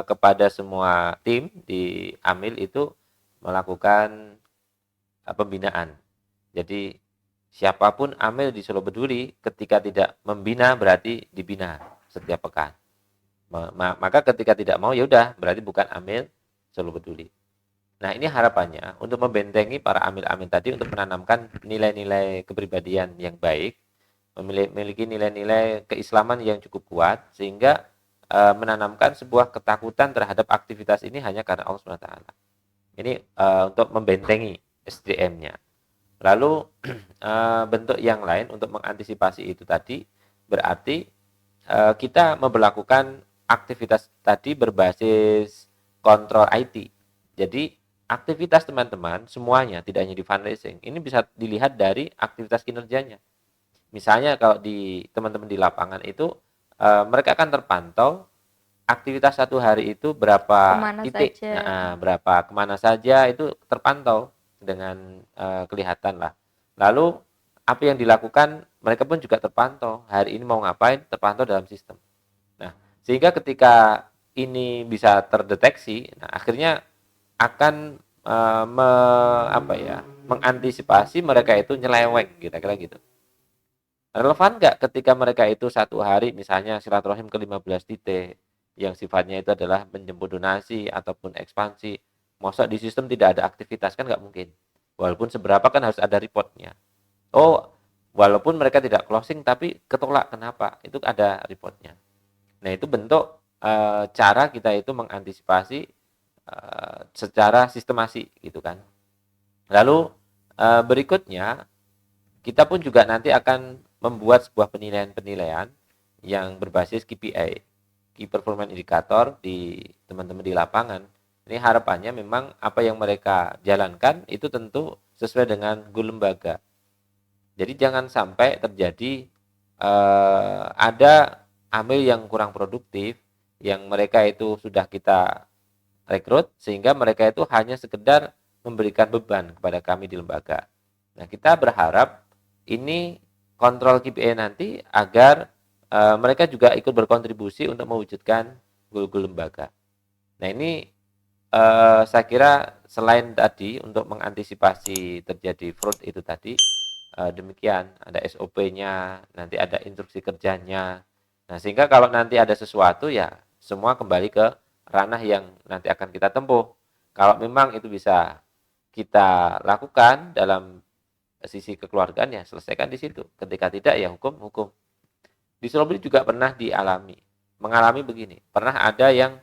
B: kepada semua tim di Amil itu melakukan pembinaan. Jadi siapapun amil di Solo Peduli ketika tidak membina berarti dibina setiap pekan. Maka ketika tidak mau ya udah berarti bukan amil Solo Peduli. Nah, ini harapannya untuk membentengi para amil-amil tadi untuk menanamkan nilai-nilai kepribadian yang baik, memiliki nilai-nilai keislaman yang cukup kuat sehingga menanamkan sebuah ketakutan terhadap aktivitas ini hanya karena Allah SWT. Ini untuk membentengi SDM-nya. Lalu bentuk yang lain untuk mengantisipasi itu tadi berarti kita memperlakukan aktivitas tadi berbasis kontrol IT. Jadi aktivitas teman-teman semuanya tidak hanya di fundraising ini bisa dilihat dari aktivitas kinerjanya. Misalnya kalau di teman-teman di lapangan itu mereka akan terpantau aktivitas satu hari itu berapa
A: Kemana
B: titik,
A: saja.
B: berapa kemana saja itu terpantau dengan kelihatan lah. Lalu apa yang dilakukan mereka pun juga terpantau. Hari ini mau ngapain terpantau dalam sistem. Nah, sehingga ketika ini bisa terdeteksi, nah akhirnya akan mengantisipasi mereka itu nyeleweng kira-kira gitu. Relevan nggak ketika mereka itu satu hari misalnya silaturahim ke 15 titik yang sifatnya itu adalah menjemput donasi ataupun ekspansi. Masa di sistem tidak ada aktivitas kan nggak mungkin. Walaupun seberapa kan harus ada reportnya. Oh, walaupun mereka tidak closing tapi ketolak kenapa? Itu ada reportnya. Nah, itu bentuk cara kita itu mengantisipasi secara sistemasi gitu kan. Lalu berikutnya kita pun juga nanti akan membuat sebuah penilaian-penilaian yang berbasis KPI, Key Performance Indicator di teman-teman di lapangan. Ini harapannya memang apa yang mereka jalankan itu tentu sesuai dengan goal lembaga. Jadi jangan sampai terjadi ada amil yang kurang produktif, yang mereka itu sudah kita rekrut, sehingga mereka itu hanya sekedar memberikan beban kepada kami di lembaga. Nah, kita berharap ini kontrol KPI nanti agar mereka juga ikut berkontribusi untuk mewujudkan goal-goal lembaga. Nah, ini saya kira selain tadi untuk mengantisipasi terjadi fraud itu tadi, demikian ada SOP-nya, nanti ada instruksi kerjanya. Nah, sehingga kalau nanti ada sesuatu ya semua kembali ke ranah yang nanti akan kita tempuh. Kalau memang itu bisa kita lakukan dalam sisi kekeluargaan ya selesaikan di situ. Ketika tidak ya hukum. Di Surabaya juga pernah mengalami begini. Pernah ada yang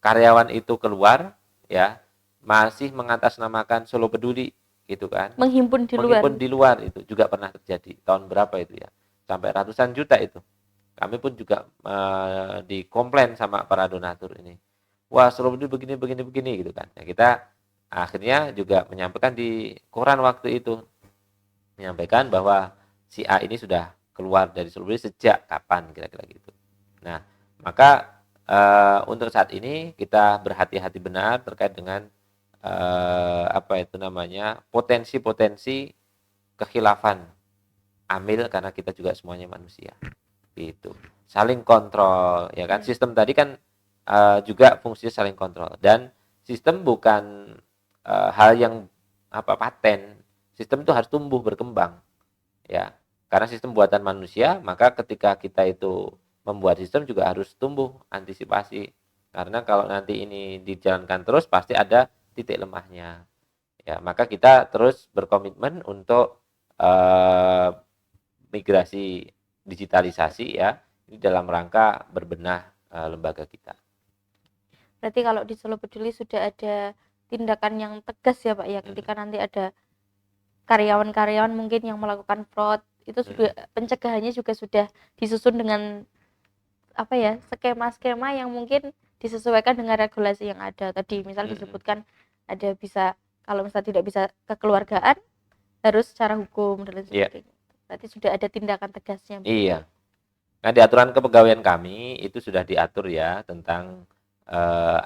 B: karyawan itu keluar ya masih mengatasnamakan Solo Peduli gitu kan.
A: Menghimpun di luar.
B: Menghimpun di luar itu juga pernah terjadi. Tahun berapa itu ya? Sampai ratusan juta itu. Kami pun juga dikomplain sama para donatur ini. Wah, Solo Peduli begini gitu kan. Nah, kita akhirnya juga menyampaikan di koran waktu itu, menyampaikan bahwa si A ini sudah keluar dari Solo Peduli sejak kapan kira-kira gitu. Nah, maka untuk saat ini kita berhati-hati benar terkait dengan potensi-potensi kekhilafan amil karena kita juga semuanya manusia. Gitu. Saling kontrol ya kan. Sistem tadi kan juga fungsinya saling kontrol dan sistem bukan hal yang paten. Sistem itu harus tumbuh berkembang. Ya. Karena sistem buatan manusia, maka ketika kita itu membuat sistem juga harus tumbuh antisipasi. Karena kalau nanti ini dijalankan terus pasti ada titik lemahnya. Ya, maka kita terus berkomitmen untuk migrasi digitalisasi ya, ini dalam rangka berbenah lembaga kita.
A: Berarti kalau di Solo Peduli sudah ada tindakan yang tegas ya Pak ya, ketika nanti ada karyawan-karyawan mungkin yang melakukan fraud, itu sudah pencegahannya juga sudah disusun dengan skema-skema yang mungkin disesuaikan dengan regulasi yang ada. Tadi misal disebutkan ada bisa, kalau misalnya tidak bisa kekeluargaan harus secara hukum dan lain sebagainya. Berarti sudah ada tindakan tegasnya.
B: Iya. Nah, di aturan kepegawaian kami itu sudah diatur ya tentang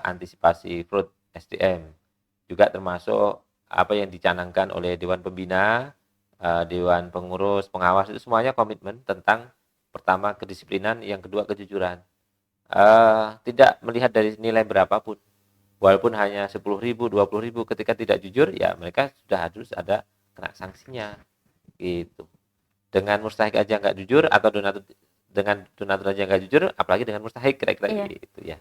B: antisipasi fraud SDM. Juga termasuk apa yang dicanangkan oleh Dewan Pembina, Dewan Pengurus, Pengawas itu semuanya komitmen tentang pertama kedisiplinan, yang kedua kejujuran. Tidak melihat dari nilai berapapun. Walaupun hanya 10.000, 20.000 ketika tidak jujur ya mereka sudah harus ada kena sanksinya gitu. Dengan mustahik aja nggak jujur, atau dengan donatur aja nggak jujur, apalagi dengan mustahik, kira-kira
A: Iya.
B: gitu ya.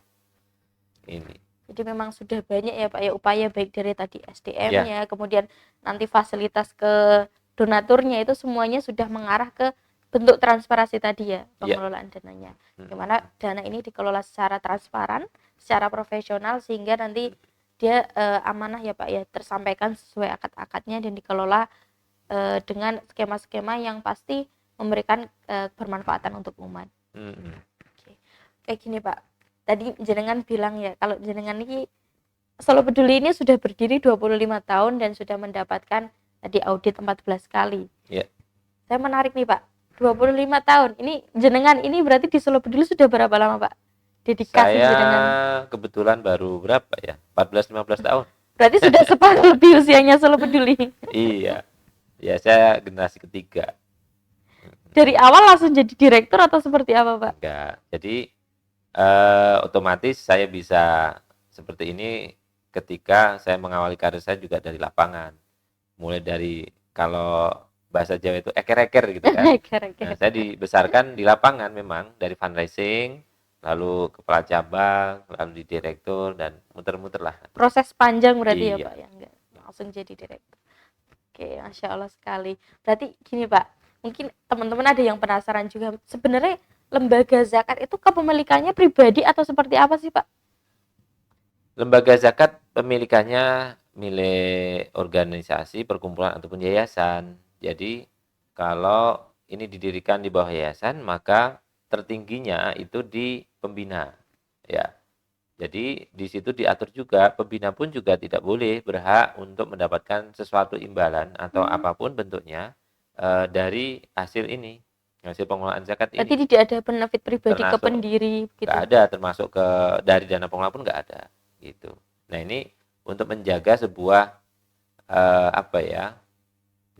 B: Ini
A: Jadi memang sudah banyak ya Pak ya upaya, baik dari tadi
B: ya,
A: SDM-nya, kemudian nanti fasilitas ke donaturnya, itu semuanya sudah mengarah ke bentuk transparansi tadi ya,
B: ya.
A: pengelolaan dananya.
B: Mm.
A: Gimana dana ini dikelola secara transparan, secara profesional, sehingga nanti dia amanah ya Pak ya, tersampaikan sesuai akad-akadnya dan dikelola dengan skema-skema yang pasti memberikan bermanfaatan untuk umat.
B: Mm.
A: Oke. Kayak gini Pak, tadi jenengan bilang ya, kalau jenengan ini Solo Peduli ini sudah berdiri 25 tahun dan sudah mendapatkan di audit 14 kali.
B: Ya.
A: Saya menarik nih Pak, 25 tahun. Ini jenengan ini berarti di Solo Peduli sudah berapa lama Pak? Dedikasi
B: Saya
A: jenengan.
B: kebetulan baru berapa ya? 14-15 tahun.
A: Berarti sudah separuh lebih usianya Solo Peduli.
B: Iya. Ya, saya generasi ketiga.
A: Dari awal langsung jadi direktur atau seperti apa Pak?
B: Enggak. Jadi otomatis saya bisa seperti ini ketika saya mengawali karir saya juga dari lapangan. Mulai dari, kalau bahasa Jawa itu eker-eker gitu kan.
A: Kira-kira.
B: Nah, saya dibesarkan di lapangan memang, dari fundraising, lalu kepala cabang, lalu di direktur, dan muter-muter lah.
A: Proses panjang berarti ya
B: Iya.
A: Pak, ya enggak langsung jadi direktur. Oke, Masya Allah sekali. Berarti gini Pak, mungkin teman-teman ada yang penasaran juga, sebenarnya lembaga zakat itu kepemilikannya pribadi atau seperti apa sih Pak?
B: Lembaga zakat pemilikannya milik organisasi, perkumpulan, ataupun yayasan. Jadi kalau ini didirikan di bawah yayasan, maka tertingginya itu di pembina. Ya. Jadi di situ diatur juga, pembina pun juga tidak boleh berhak untuk mendapatkan sesuatu imbalan atau apapun bentuknya dari hasil ini, hasil pengelolaan zakat
A: Berarti
B: ini.
A: tidak ada benefit pribadi ke
B: Termasuk
A: pendiri gitu.
B: nggak ada, termasuk ke dari dana pengelola pun nggak ada gitu. Nah, ini untuk menjaga sebuah apa ya,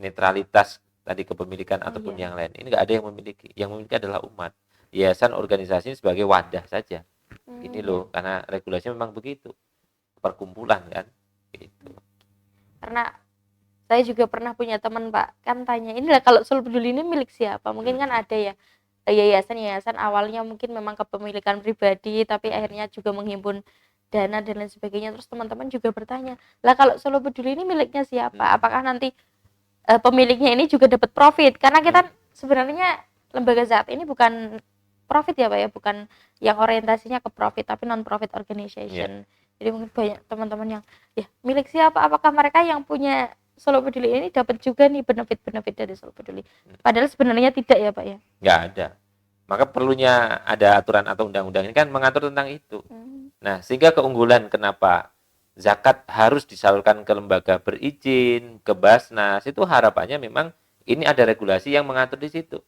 B: netralitas tadi kepemilikan ataupun
A: Iya.
B: yang lain. Ini nggak ada yang memiliki. Yang memiliki adalah umat. Yayasan organisasi sebagai wadah saja. Ini loh, karena regulasinya memang begitu. Perkumpulan kan, gitu.
A: Karena saya juga pernah punya teman Pak, kan tanya, inilah kalau Solo Peduli ini milik siapa? Mungkin kan ada ya yayasan-yayasan awalnya mungkin memang kepemilikan pribadi, tapi akhirnya juga menghimpun dana dan lain sebagainya. Terus teman-teman juga bertanya, lah kalau Solo Peduli ini miliknya siapa? Apakah nanti pemiliknya ini juga dapat profit? Karena kita sebenarnya lembaga zakat ini bukan profit ya Pak ya, bukan yang orientasinya ke profit, tapi non profit organization. Jadi mungkin banyak teman-teman yang ya milik siapa? Apakah mereka yang punya Solo Peduli ini dapat juga nih benefit-benefit dari Solo Peduli? Padahal sebenarnya tidak ya Pak ya.
B: Nggak ada. Maka perlunya ada aturan atau undang-undang ini kan mengatur tentang itu. Nah, sehingga keunggulan kenapa zakat harus disalurkan ke lembaga berizin, ke Basnas, itu harapannya memang ini ada regulasi yang mengatur di situ.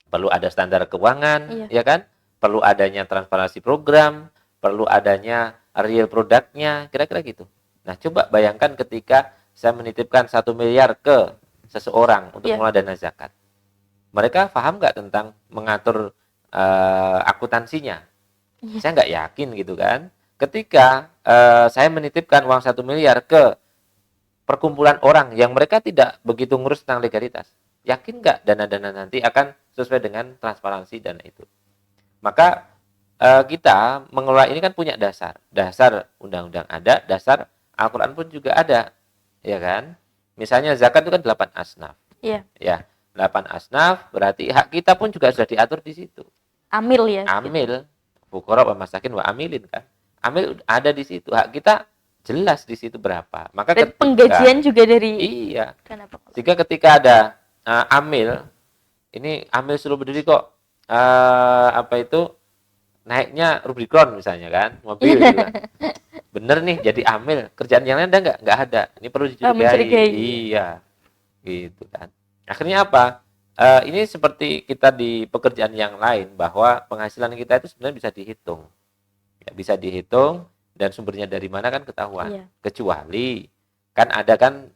B: Perlu ada standar keuangan, ya kan? Perlu adanya transparansi program, perlu adanya real produknya, kira-kira gitu. Nah, coba bayangkan ketika saya menitipkan 1 miliar ke seseorang untuk mengelola dana zakat. Mereka paham nggak tentang mengatur akuntansinya? Saya nggak yakin gitu kan. Ketika saya menitipkan uang 1 miliar ke perkumpulan orang yang mereka tidak begitu ngurus tentang legalitas, yakin nggak dana-dana nanti akan sesuai dengan transparansi dana itu? Maka kita mengelola ini kan punya dasar undang-undang ada, dasar Al-Quran pun juga ada, ya kan? Misalnya zakat itu kan 8 asnaf.
A: Iya.
B: Ya, 8 asnaf berarti hak kita pun juga sudah diatur di situ.
A: Amil ya.
B: Amil, fuqara wa masakin wa amilin kan. Amil ada di situ, hak kita jelas di situ berapa. Maka
A: dan penggajian juga dari
B: Jika ketika ada amil, ini amil Solo Peduli kok apa itu naiknya Rubicon misalnya kan, mobil gitu kan. Bener nih jadi amil, kerjaan yang lain ada nggak? Nggak ada. Ini perlu dicurigai. Iya, gitu kan. Akhirnya apa? Ini seperti kita di pekerjaan yang lain, bahwa penghasilan kita itu sebenarnya bisa dihitung. Ya, bisa dihitung dan sumbernya dari mana kan ketahuan. Kecuali kan ada kan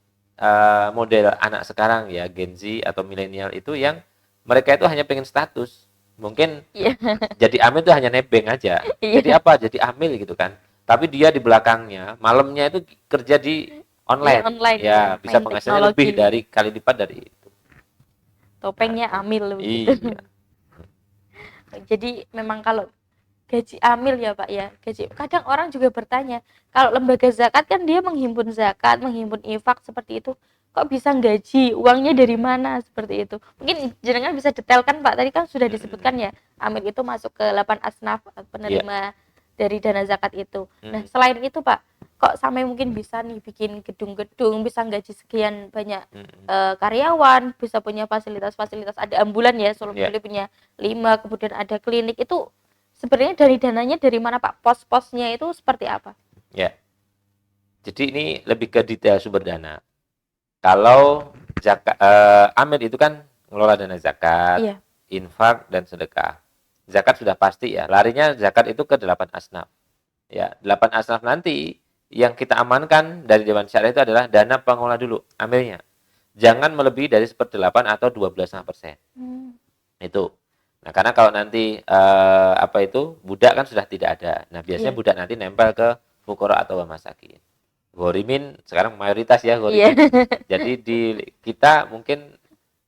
B: model anak sekarang ya, Gen Z atau milenial itu yang mereka itu hanya pengen status. Mungkin jadi amil itu hanya nebeng aja. Jadi apa? Jadi amil gitu kan. Tapi dia di belakangnya, malamnya itu kerja di online.
A: online
B: Ya, bisa
A: main
B: penghasilannya lebih
A: teknologi.
B: dari kali lipat dari itu.
A: Topengnya amil begitu.
B: Iya.
A: Jadi memang kalau gaji amil ya Pak ya, gaji kadang orang juga bertanya, kalau lembaga zakat kan dia menghimpun zakat, menghimpun infak seperti itu, kok bisa gaji, uangnya dari mana seperti itu. Mungkin jenengan bisa detailkan Pak, tadi kan sudah disebutkan ya, amil itu masuk ke 8 asnaf
B: Iya.
A: penerima dari dana zakat itu. Nah,
B: Mm-mm.
A: selain itu Pak, kok sampai mungkin bisa nih bikin gedung-gedung, bisa gaji sekian banyak
B: Mm-mm.
A: karyawan, bisa punya fasilitas-fasilitas, ada ambulan ya, Solo
B: Iya.
A: Peduli punya 5, kemudian ada klinik, itu sebenarnya dari dananya dari mana Pak? Pos-posnya itu seperti apa?
B: Ya. Jadi ini lebih ke detail sumber dana. Kalau amil itu kan ngelola dana zakat,
A: Iya.
B: infak dan sedekah. Zakat sudah pasti ya. Larinya zakat itu ke 8 asnaf. Ya, 8 asnaf nanti yang kita amankan dari Dewan Syariah itu adalah dana pengelola dulu, amilnya. Jangan melebihi dari 1/8 atau 12,5%.
A: Hmm.
B: Itu. Nah, karena kalau nanti budak kan sudah tidak ada. Nah, biasanya
A: Iya.
B: budak nanti nempel ke fukara atau masakin. Ghorimin sekarang mayoritas ya
A: Iya.
B: ghorimin. Jadi di kita mungkin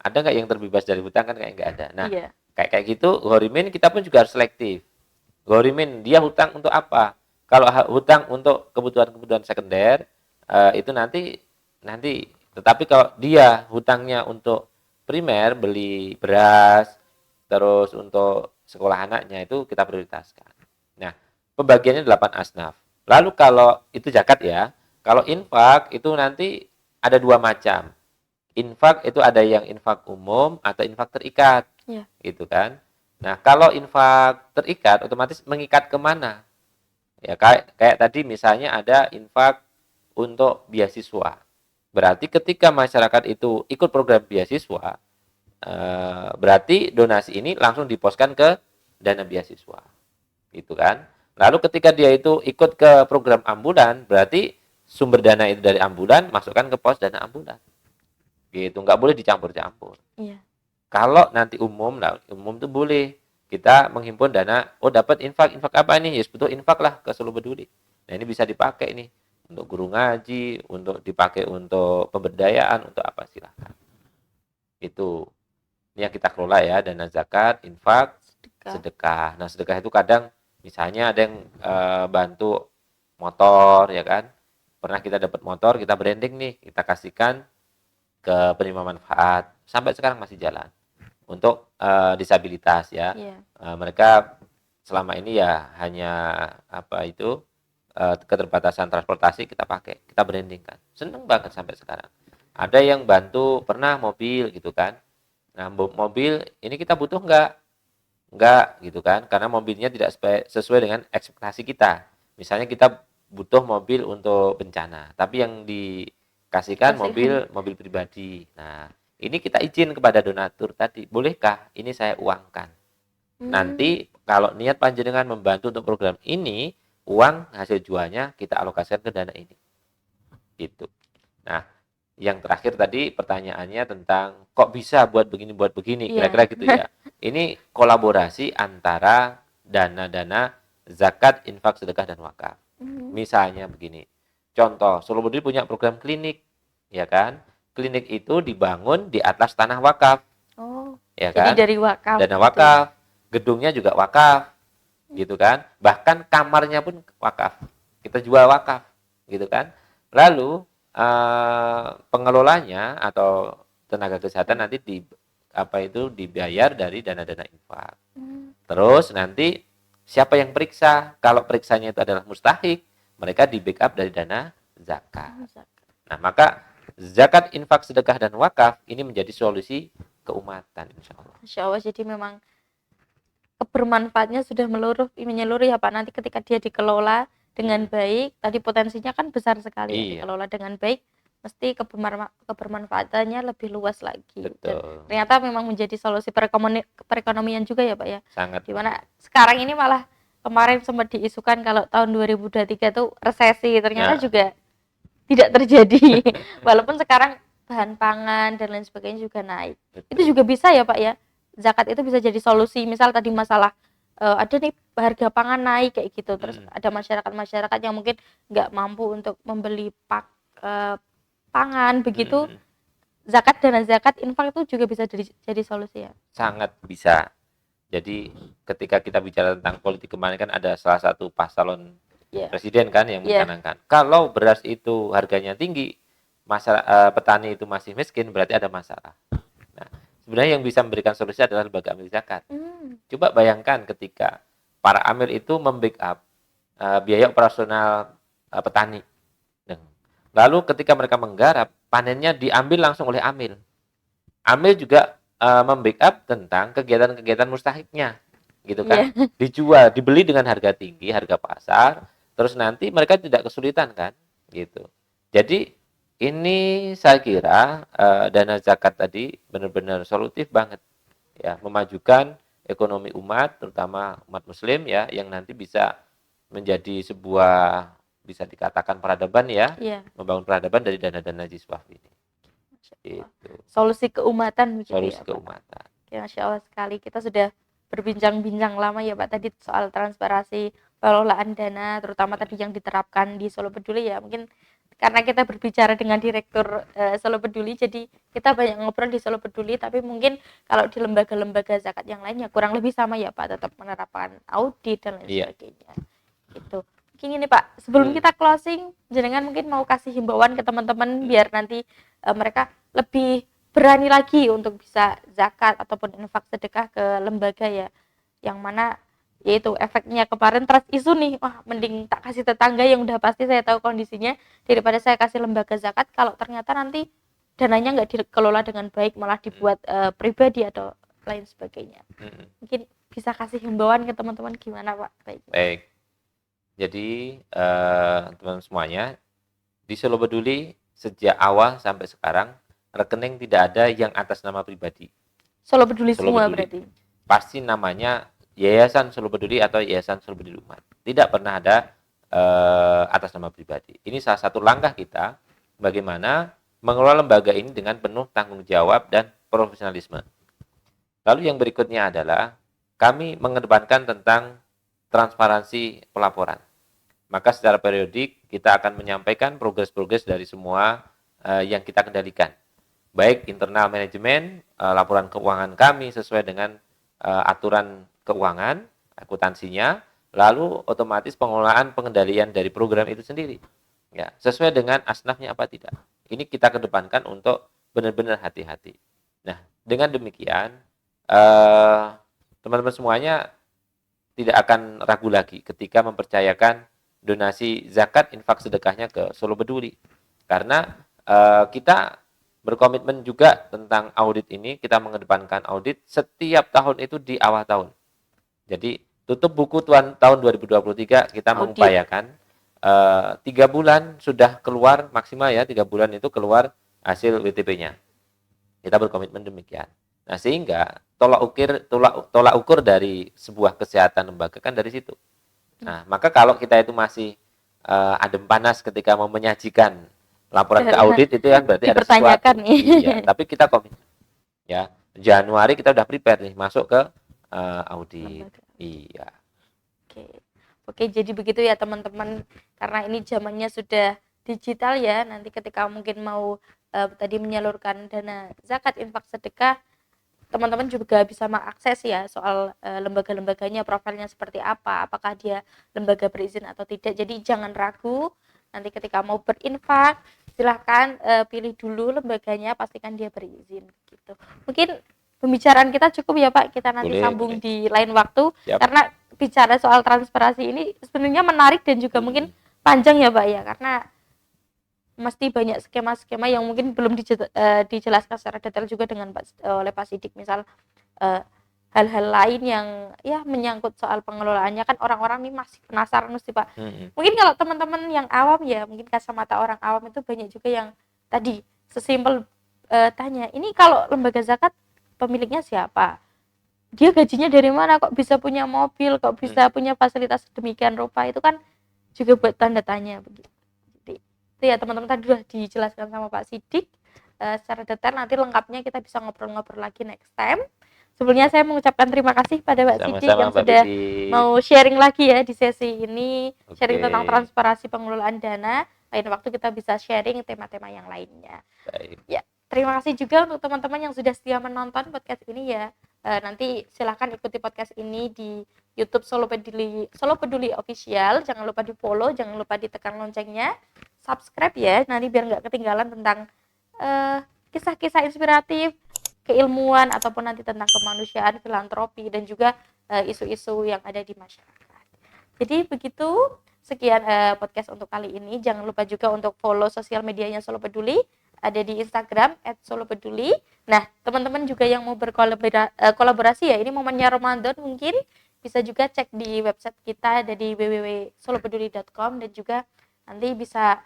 B: ada nggak yang terbebas dari hutang, kan kayak nggak ada. Nah,
A: Iya.
B: kayak gitu ghorimin kita pun juga harus selektif. Ghorimin dia hutang untuk apa? Kalau hutang untuk kebutuhan-kebutuhan sekunder itu nanti tetapi kalau dia hutangnya untuk primer, beli beras, terus untuk sekolah anaknya, itu kita prioritaskan. Nah, pembagiannya 8 asnaf. Lalu kalau itu zakat ya, kalau infak itu nanti ada 2 macam. Infak itu ada yang infak umum atau infak terikat.
A: Iya.
B: Gitu kan. Nah, kalau infak terikat otomatis mengikat kemana? Ya, kayak tadi misalnya ada infak untuk beasiswa. Berarti ketika masyarakat itu ikut program beasiswa, berarti donasi ini langsung diposkan ke dana beasiswa. Gitu kan. Lalu ketika dia itu ikut ke program ambulan, berarti sumber dana itu dari ambulan masukkan ke pos dana ambulan. Gitu, nggak boleh dicampur-campur.
A: Iya.
B: Kalau nanti umum, nah umum itu boleh kita menghimpun dana, dapat infak apa nih? Ya betul, infak lah ke Solo Peduli. Nah, ini bisa dipakai nih untuk guru ngaji, untuk dipakai untuk pemberdayaan, untuk apa silahkan. Itu ini yang kita kelola ya, dana zakat, infak, sedekah. Nah, sedekah itu kadang misalnya ada yang bantu motor ya kan. Pernah kita dapat motor, kita branding nih, kita kasihkan ke penerima manfaat. Sampai sekarang masih jalan. Untuk disabilitas ya.
A: Iya.
B: Mereka selama ini ya hanya keterbatasan transportasi kita pakai, kita branding kan. Seneng banget sampai sekarang. Ada yang bantu pernah mobil gitu kan. Nah, mobil ini kita butuh enggak gitu kan, karena mobilnya tidak sesuai dengan ekspektasi kita. Misalnya kita butuh mobil untuk bencana, tapi yang dikasihkan mobil pribadi. Nah, ini kita izin kepada donatur tadi, bolehkah ini saya uangkan? Nanti kalau niat panjenengan membantu untuk program ini, uang hasil jualnya kita alokasikan ke dana ini. Gitu. Nah, yang terakhir tadi pertanyaannya tentang kok bisa buat begini, kira-kira gitu ya. Ini kolaborasi antara dana-dana zakat, infak, sedekah, dan wakaf. Misalnya begini, contoh, Solo Peduli punya program klinik, ya kan? Klinik itu dibangun di atas tanah wakaf.
A: Oh,
B: ya
A: jadi
B: kan?
A: dari wakaf.
B: Dana wakaf, gedungnya juga wakaf, gitu kan? Bahkan kamarnya pun wakaf. Kita jual wakaf, gitu kan? Lalu pengelolanya atau tenaga kesehatan nanti dibayar dari dana-dana infak. Terus nanti siapa yang periksa? Kalau periksanya itu adalah mustahik, mereka di backup dari dana zakat. Nah, maka zakat, infak, sedekah, dan wakaf ini menjadi solusi keumatan, insya Allah.
A: Insya Allah, jadi memang kebermanfaatnya sudah menyeluruh ya Pak. Nanti ketika dia dikelola dengan baik, tadi potensinya kan besar sekali ya, dikelola dengan baik, mesti kebermanfaatannya lebih luas lagi.
B: Betul.
A: Dan ternyata memang menjadi solusi perekonomian juga ya Pak ya.
B: Sangat.
A: Dimana sekarang ini malah kemarin sempat diisukan kalau tahun 2023 itu resesi, ternyata juga tidak terjadi. Walaupun sekarang bahan pangan dan lain sebagainya juga naik. Betul. Itu juga bisa ya Pak ya, zakat itu bisa jadi solusi. Misal tadi masalah ada nih harga pangan naik kayak gitu, terus ada masyarakat yang mungkin nggak mampu untuk membeli pangan begitu,
B: Mm-mm.
A: dana zakat infak itu juga bisa jadi solusi ya.
B: Sangat bisa. Jadi ketika kita bicara tentang politik kemarin kan ada salah satu paslon
A: Iya.
B: presiden kan yang
A: Iya.
B: mencanangkan kalau beras itu harganya tinggi, petani itu masih miskin, berarti ada masalah. Nah, sebenarnya yang bisa memberikan solusi adalah lembaga amil zakat. Coba bayangkan ketika para amil itu membackup biaya operasional petani. Lalu ketika mereka menggarap, panennya diambil langsung oleh amil. Amil juga membackup tentang kegiatan-kegiatan mustahiknya, gitu kan?
A: Iya.
B: Dijual, dibeli dengan harga tinggi, harga pasar, terus nanti mereka tidak kesulitan kan, gitu. Jadi ini saya kira dana zakat tadi benar-benar solutif banget, ya, memajukan ekonomi umat, terutama umat Muslim ya, yang nanti bisa menjadi sebuah bisa dikatakan peradaban ya,
A: Iya.
B: membangun peradaban dari dana-dana jiswaf ini. Itu.
A: Solusi keumatan begitu
B: Solusi
A: ya, Pak.
B: keumatan.
A: Ya, Masya Allah sekali. Kita sudah berbincang-bincang lama ya Pak tadi soal transparansi pengelolaan dana, terutama tadi yang diterapkan di Solo Peduli ya. Mungkin karena kita berbicara dengan direktur Solo Peduli, jadi kita banyak ngobrol di Solo Peduli, tapi mungkin kalau di lembaga-lembaga zakat yang lainnya kurang lebih sama ya Pak, tetap menerapkan audit dan lain sebagainya. Itu. Mungkin ini Pak, sebelum kita closing, jenengan mungkin mau kasih himbauan ke teman-teman biar nanti mereka lebih berani lagi untuk bisa zakat ataupun infak sedekah ke lembaga ya, yang mana yaitu efeknya kemarin trust isu nih, wah mending tak kasih tetangga yang udah pasti saya tahu kondisinya daripada saya kasih lembaga zakat kalau ternyata nanti dananya nggak dikelola dengan baik malah dibuat pribadi atau lain sebagainya. Mungkin bisa kasih himbauan ke teman-teman gimana Pak?
B: Baik. Jadi teman-teman semuanya, di Solo Peduli sejak awal sampai sekarang rekening tidak ada yang atas nama pribadi.
A: Solo Peduli semua berarti.
B: Pasti namanya Yayasan Solo Peduli atau Yayasan Solo Peduli Umat. Tidak pernah ada atas nama pribadi. Ini salah satu langkah kita bagaimana mengelola lembaga ini dengan penuh tanggung jawab dan profesionalisme. Lalu yang berikutnya adalah kami mengedepankan tentang transparansi pelaporan. Maka secara periodik kita akan menyampaikan progres-progres dari semua yang kita kendalikan. Baik internal manajemen, laporan keuangan kami sesuai dengan aturan keuangan, akuntansinya, lalu otomatis pengelolaan pengendalian dari program itu sendiri. Ya, sesuai dengan asnafnya apa tidak. Ini kita kedepankan untuk benar-benar hati-hati. Nah, dengan demikian, teman-teman semuanya tidak akan ragu lagi ketika mempercayakan donasi zakat infak sedekahnya ke Solo Peduli. Karena kita berkomitmen juga tentang audit ini, kita mengedepankan audit setiap tahun itu di awal tahun. Jadi tutup buku tahun 2023 kita mengupayakan 3 bulan sudah keluar maksimal ya, 3 bulan itu keluar hasil WTP-nya. Kita berkomitmen demikian. Nah, sehingga tolak ukur dari sebuah kesehatan lembaga kan dari situ. Nah, maka kalau kita itu masih adem panas ketika mau menyajikan laporan ke audit itu kan berarti ada sesuatu. Iya, tapi kita komit. Ya, Januari kita udah prepare nih masuk ke audit. Iya.
A: Oke, jadi begitu ya teman-teman. Karena ini zamannya sudah digital ya. Nanti ketika mungkin mau tadi menyalurkan dana zakat infak sedekah, teman-teman juga bisa mengakses ya soal lembaga-lembaganya, profilnya seperti apa, apakah dia lembaga berizin atau tidak. Jadi jangan ragu, nanti ketika mau berinfak silahkan pilih dulu lembaganya, pastikan dia berizin gitu. Mungkin pembicaraan kita cukup ya Pak, kita nanti sambung di lain waktu. Karena bicara soal transparansi ini sebenarnya menarik dan juga mungkin panjang ya Pak ya, karena mesti banyak skema-skema yang mungkin belum dijelaskan secara detail juga oleh Pak Sidik. Misal hal-hal lain yang ya menyangkut soal pengelolaannya kan orang-orang ini masih penasaran mesti Pak. Mungkin kalau teman-teman yang awam ya, mungkin kacamata orang awam itu banyak juga yang tadi sesimpel tanya, ini kalau lembaga zakat pemiliknya siapa? Dia gajinya dari mana kok bisa punya mobil, kok bisa punya fasilitas demikian rupa, itu kan juga buat tanda tanya begitu. Itu ya teman-teman tadi sudah dijelaskan sama Pak Sidik secara detail. Nanti lengkapnya kita bisa ngobrol-ngobrol lagi next time. Sebelumnya saya mengucapkan terima kasih pada Pak Sidik yang sudah mau sharing lagi ya di sesi ini, sharing tentang transparansi pengelolaan dana. lain waktu kita bisa sharing tema-tema yang lainnya.
B: Baik.
A: Ya, terima kasih juga untuk teman-teman yang sudah setia menonton podcast ini ya. Nanti silahkan ikuti podcast ini di YouTube Solo Peduli Official. Jangan lupa di follow, jangan lupa ditekan loncengnya, subscribe ya. Nanti biar nggak ketinggalan tentang kisah-kisah inspiratif, keilmuan ataupun nanti tentang kemanusiaan, filantropi dan juga isu-isu yang ada di masyarakat. Jadi begitu. Sekian podcast untuk kali ini. Jangan lupa juga untuk follow sosial medianya Solo Peduli. Ada di Instagram @solopeduli. Nah, teman-teman juga yang mau berkolaborasi ya, ini momennya Ramadan mungkin bisa juga cek di website kita, ada di www.solopeduli.com, dan juga nanti bisa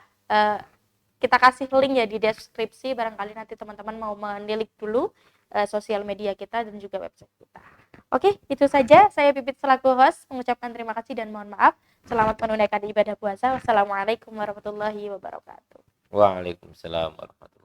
A: kita kasih link ya di deskripsi, barangkali nanti teman-teman mau menilik dulu sosial media kita dan juga website kita. Oke, itu saja. Saya Pipit selaku host mengucapkan terima kasih dan mohon maaf. Selamat menunaikan ibadah puasa. Wassalamualaikum warahmatullahi wabarakatuh.
B: Waalaikumsalam warahmatullahi wabarakatuh.